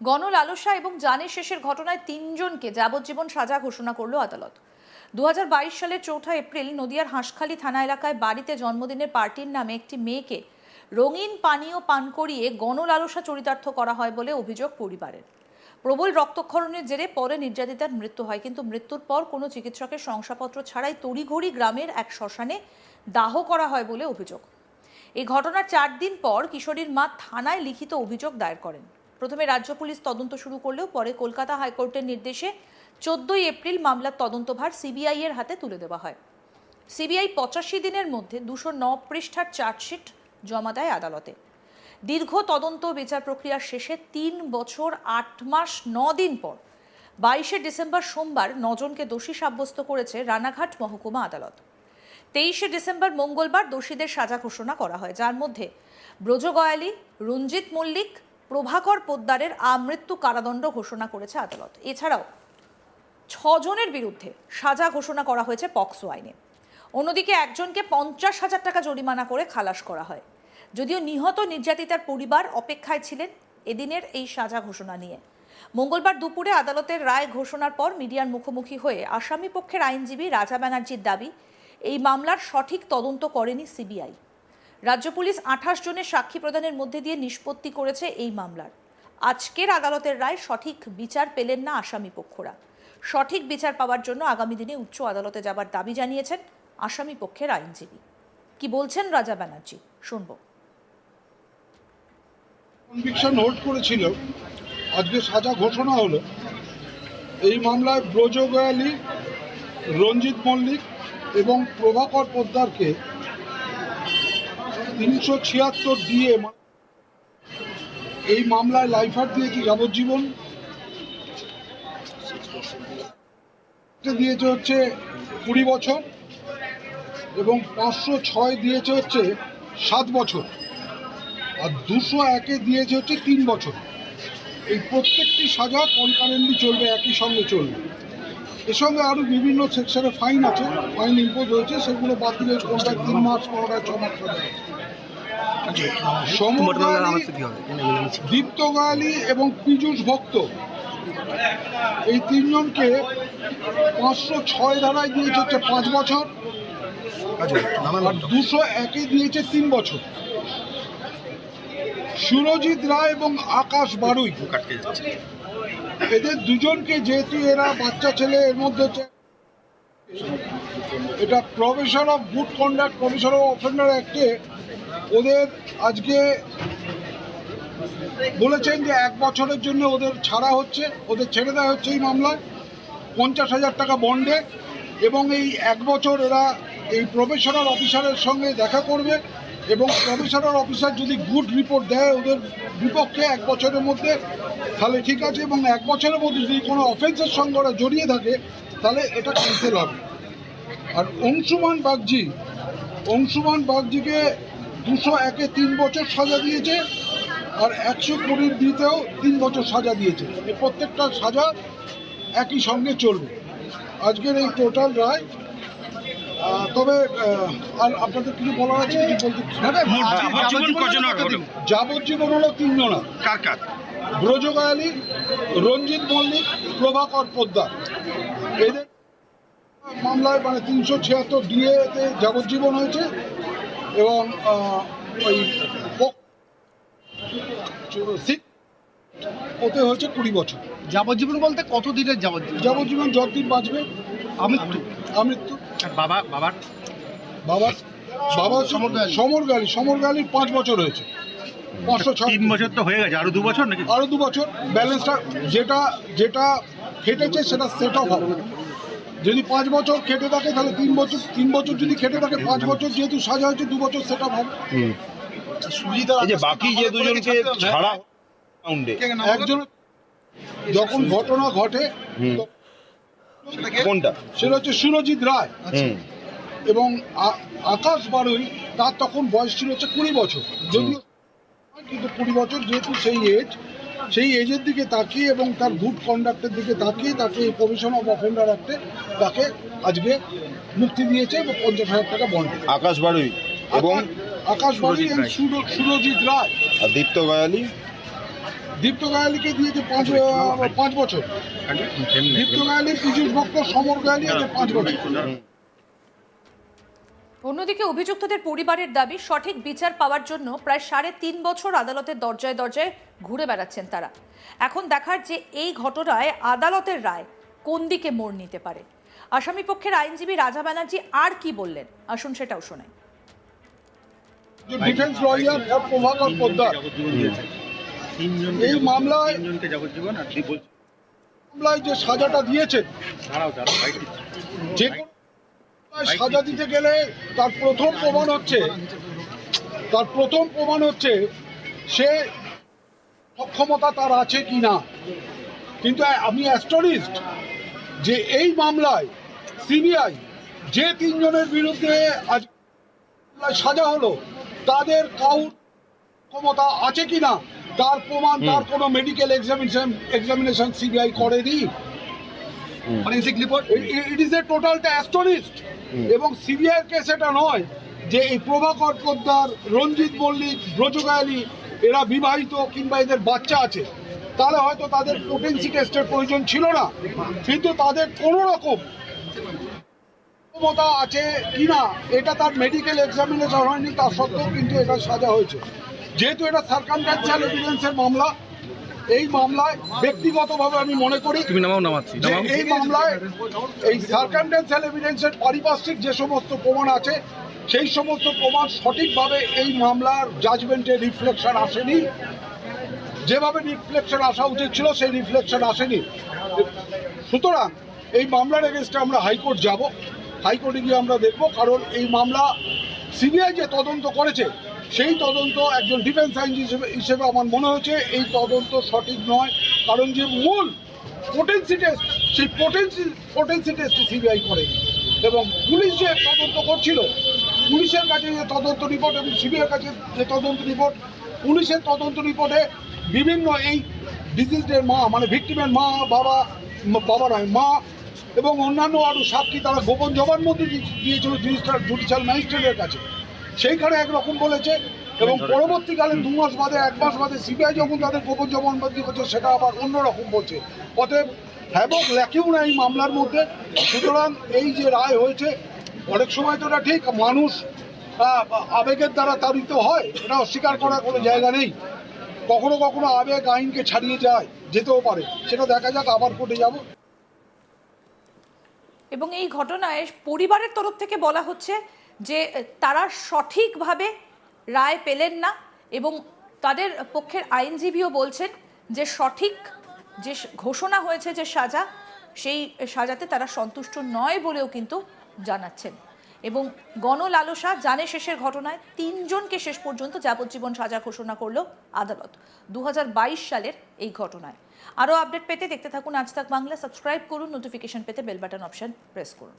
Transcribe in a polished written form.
গণলালসা এবং জানের শেষের ঘটনায় ৩ জনকে যাবজ্জীবন সাজা ঘোষণা করল আদালত। ২০২২ সালের ৪ এপ্রিল নদিয়ার হাঁসখালি থানা এলাকায় বাড়িতে জন্মদিনের পার্টির নামে একটি মেয়েকে রঙিন পানীয় পান করিয়ে গণলালসা চরিতার্থ করা হয় বলে অভিযোগ পরিবারের। প্রবল রক্তক্ষরণের জেরে পরে নির্যাতিতার মৃত্যু হয়, কিন্তু মৃত্যুর পর কোনো চিকিৎসকের শংসাপত্র ছাড়াই তড়িঘড়ি গ্রামের এক শ্মশানে দাহ করা হয় বলে অভিযোগ। এই ঘটনার ৪ দিন পর কিশোরীর মা থানায় লিখিত অভিযোগ দায়ের করেন। প্রথমে রাজ্য পুলিশ তদন্ত শুরু করলেও পরে কলকাতা হাইকোর্টের নির্দেশে ১৪ এপ্রিল মামলার তদন্তভার সিবিআই এর হাতে তুলে দেওয়া হয়। সিবিআই ৮৫ দিনের মধ্যে ২০৯ পৃষ্ঠার চার্জশিট জমা দেয় আদালতে। দীর্ঘ তদন্ত বিচার প্রক্রিয়ার শেষে ৩ বছর ৮ মাস ৯ দিন পর ২২শে ডিসেম্বর সোমবার ৯ জনকে দোষী সাব্যস্ত করেছে রানাঘাট মহকুমা আদালত। ২৩শে ডিসেম্বর মঙ্গলবার দোষীদের সাজা ঘোষণা করা হয়, যার মধ্যে ব্রজ গয়ালী, রঞ্জিত মল্লিক, প্রভাকর পোদ্দারের আমৃত্যু কারাদণ্ড ঘোষণা করেছে আদালত। এছাড়াও ৬ জনের বিরুদ্ধে সাজা ঘোষণা করা হয়েছে পক্সো আইনে। অন্যদিকে একজনকে ৫০,০০০ টাকা জরিমানা করে খালাস করা হয়। যদিও নিহত নির্যাতিতার পরিবার অপেক্ষায় ছিলেন এদিনের এই সাজা ঘোষণা নিয়ে। মঙ্গলবার দুপুরে আদালতের রায় ঘোষণার পর মিডিয়ার মুখোমুখি হয়ে আসামি পক্ষের আইনজীবী রাজা ব্যানার্জির দাবি, এই মামলার সঠিক তদন্ত করেনি সিবিআই। রাজ্য পুলিশ ২৮ জনের সাক্ষী প্রদানের মধ্যে দিয়ে নিষ্পত্তি করেছে এই মামলার। আজকের আদালতের রায় সঠিক বিচার পেলেন না আসামি পক্ষরা। সঠিক বিচার পাওয়ার জন্য আগামী দিনে উচ্চ আদালতে যাবার দাবি জানিয়েছেন আসামি পক্ষের আইনজীবী। কি বলছেন রাজা ব্যানার্জি, শুনব। কনভিকশন হোল্ড করেছিল, আজকে সাজা ঘোষণা হলো। এই মামলায় ব্রজ গয়ালী, রঞ্জিত মল্লিক এবং প্রভাকর পোদ্দারকে ৩৭৬ দিয়ে এই মামলায় লাইফার দিয়েছে যাবজ্জীবন, দিয়েছে হচ্ছে ২০ বছর এবং ৫০৬ দিয়েছে হচ্ছে ৭ বছর আর ২০১ দিয়েছে হচ্ছে ৩ বছর। এই প্রত্যেকটি সাজা কনকারেন্টলি চলবে, একই সঙ্গে চলবে। এর সঙ্গে আরও বিভিন্ন সেকশনে ফাইন আছে, ফাইন ইম্পোজ হয়েছে, সেগুলো বাতিলের কোনটায় ৩ মাস, কোনটায় ৬ মাস সাজা। সমর গয়ালী, দীপ্ত গয়ালী এবং পীযূষ ভক্ত এই ৩ জনকে ৫০৬ ধারায় দিয়েছে হচ্ছে ৫ বছর আর ২০১ দিয়েছে ৩ বছর। সুরজিৎ রায় এবং আকাশ বারুই, এদের দুজনকে, যেহেতু এরা বাচ্চা ছেলে, এর মধ্যে এটা provision of good conduct, provision of offender অ্যাক্টে ওদের আজকে বলেছেন যে ১ বছরের জন্য ওদের ছাড়া হচ্ছে, ওদের ছেড়ে দেওয়া হচ্ছে এই মামলায় ৫০,০০০ টাকা বন্ডে। এবং এই ১ বছর এরা এই প্রফেশনাল অফিসারের সঙ্গে দেখা করবে এবং প্রফেশনাল অফিসার যদি গুড রিপোর্ট দেয় ওদের বিপক্ষে ১ বছরের মধ্যে, তাহলে ঠিক আছে, এবং ১ বছরের মধ্যে যদি কোনো অফেন্সের সঙ্গে ওরা জড়িয়ে থাকে তাহলে এটা ক্যান্সেল হবে। আর অংশুমান বাগজিকে ২০১-এ ৩ বছর সাজা দিয়েছে আর ১২০-র ৩ বছর সাজা দিয়েছে। এই প্রত্যেকটা সাজা একই সঙ্গে চলবে। আজকের এই টোটাল রায়। তবে আর আপনাদের কিছু বলার আছে? যাবজ্জীবন হলো ৩ জনা। ব্রজ গয়ালী, রঞ্জিত মল্লিক, প্রভাকর পোদ্দার। এদের মামলায় ৩৭৬ ডিএতে যাবজ্জীবন হয়েছে এবং ওই ওতে হয়েছে ২০ বছর। যাবজ্জীবন বলতে কত দিনের যাবজ্জীবন? যাবজ্জীবন যতদিন বাঁচবে। আমৃত্যু। বাবা সমর গয়ালীর ৫ বছর হয়েছে। ৩ বছর তো হয়ে গেছে, আরো ২ বছর নাকি? আরো ২ বছর। ব্যালেন্সটা যেটা খেটেছে সেটা সেট অফ হবে। যদি ৫ বছর খেটে থাকে তাহলে ৩ বছর যদি খেটে থাকে ৫ বছর, যেহেতু সাজা হয়েছে 2 বছর সেট অফ হবে। বাকি যে দুজনকে ছাড়া একজন যখন ঘটনা ঘটে কোনটা, সেটা হচ্ছে সুরজিৎ রায় এবং আকাশ বারুই, তার তখন বয়স ছিল হচ্ছে ২০ বছর। যদিও কিন্তু ২০ বছর যেহেতু সেই এজের দিকে তাকিয়ে এবং তার গুড কন্ডাক্টের দিকে তাকিয়ে তাকে এই প্রভিশন অফ অফেন্ডার অ্যাক্টে তাকে আজকে মুক্তি দিয়েছে এবং ৫০,০০০ টাকা বন্ড। আকাশ বারুই এবং সুরজিৎ রায় আর দীপ্ত গয়ালী দীপ্ত গায়ালিকে দিয়েছে 5 বছর, দীপ্ত গায়ালি, পীযূষ ভক্ত, সমর গায়ালি, এদের 5 বছর। অন্যদিকে অভিযুক্তদের পরিবারের দাবি, সঠিক বিচার পাওয়ার জন্য প্রায় 3.5 বছর আদালতের দরজায় দরজায় ঘুরে বেড়াচ্ছেন তারা। এখন দেখার যে এই ঘটনায় আদালতের রায় কোন দিকে মোড় নিতে পারে। আসামি পক্ষের আইনজীবী রাজা ব্যানার্জি আর কি বললেন, আসুন সেটাও শোনাই। ডিফেন্স লয়ার প্রভাকর পোদ্দার এই মামলায় যে সাজাটা দিয়েছেন, যে কোনো সাজা দিতে গেলে তার প্রথম প্রমাণ হচ্ছে সে সক্ষমতা তার আছে কি না। কিন্তু আমি অ্যাস্টনিশড যে এই মামলায় সিবিআই যে 3 জনের বিরুদ্ধে আজ সাজা হলো তাদের কাউর ক্ষমতা আছে কিনা তার প্রমাণ তার কোনো মেডিকেল এক্সামিনেশন সিবিআই করেনি। ইট ইজ এ টোটালটা অ্যাস্টনিশড। এবং সিবিআই এর কেস এটা নয় যে এই প্রভাকর পোদ্দার, রঞ্জিত মল্লিক, ব্রজ গায়ালি এরা বিবাহিত কিংবা এদের বাচ্চা আছে, তাহলে হয়তো তাদের পোটেন্সি টেস্টের প্রয়োজন ছিল না। কিন্তু তাদের কোনো রকম ক্ষমতা আছে কিনা এটা তার মেডিকেল এক্সামিনেশন হয়নি, তার সত্ত্বেও কিন্তু এটা সাজা হয়েছে। যেহেতু এটা সার্কামস্ট্যান্সিয়াল এভিডেন্সের মামলা, এই মামলায় ব্যক্তিগতভাবে আমি মনে করি যে এই মামলায় এই সার্কামস্ট্যান্সিয়াল এভিডেন্সের পারিপার্শ্বিক যে সমস্ত প্রমাণ আছে সেই সমস্ত প্রমাণ সঠিকভাবে এই মামলার জাজমেন্টে রিফ্লেকশন আসেনি। যেভাবে রিফ্লেকশন আসা উচিত ছিল সেই রিফ্লেকশন আসেনি। সুতরাং এই মামলার এগেনস্টে আমরা হাইকোর্ট যাব, হাইকোর্টে গিয়ে আমরা দেখব, কারণ এই মামলা সিবিআই যে তদন্ত করেছে সেই তদন্ত একজন ডিফেন্স আইনজীবী হিসেবে আমার মনে হয়েছে এই তদন্ত সঠিক নয়। কারণ যে মূল পোটেন্সি টেস্ট সেই পোটেন্সি টেস্ট সিবিআই করেনি। এবং পুলিশ যে তদন্ত করছিল, পুলিশের কাছে যে তদন্ত রিপোর্ট এবং সিবিআইয়ের কাছে যে তদন্ত রিপোর্ট, পুলিশের তদন্ত রিপোর্টে বিভিন্ন এই ডিজিজদের মা, মানে ভিক্টিমের মা, বাবা নয় মা এবং অন্যান্য আরও সাক্ষী তারা গোপন জবানবন্দি দিয়েছিল জুডিশিয়াল ম্যাজিস্ট্রেটের কাছে। সেইখানে একরকম বলেছে এবং পরবর্তীকালে 2 মাস বাদে 1 মাস বাদে সিবিআই যখন তাদের গোপন জবানবন্দি করছে সেটা আবার অন্যরকম বলছে। অতএব হ্যাবক লেখেও না এই মামলার মধ্যে। সুতরাং এই যে রায় হয়েছে, অনেক সময় তো এটা ঠিক মানুষ আবেগের দ্বারা তাড়িত হয়, এটা অস্বীকার করার কোনো জায়গা নেই। কখনো কখনো আবেগ আইনকে ছাড়িয়ে যেতেও পারে, সেটা দেখা যাক, আবার কোর্টে যাব। এবং এই ঘটনায় পরিবারের তরফ থেকে বলা হচ্ছে যে তারা সঠিকভাবে রায় পেলেন না এবং তাদের পক্ষের আইনজীবীও বলছেন যে সঠিক যে ঘোষণা হয়েছে যে সাজা, সেই সাজাতে তারা সন্তুষ্ট নয় বলেও কিন্তু জানাচ্ছেন। এবং গণলালসা জানে শেষের ঘটনায় 3 জনকে শেষ পর্যন্ত যাবজ্জীবন সাজা ঘোষণা করল আদালত 2022 সালের এই ঘটনায়। আরও আপডেট পেতে দেখতে থাকুন আজ তাক বাংলা, সাবস্ক্রাইব করুন, নোটিফিকেশন পেতে বেল বাটন অপশন প্রেস করুন।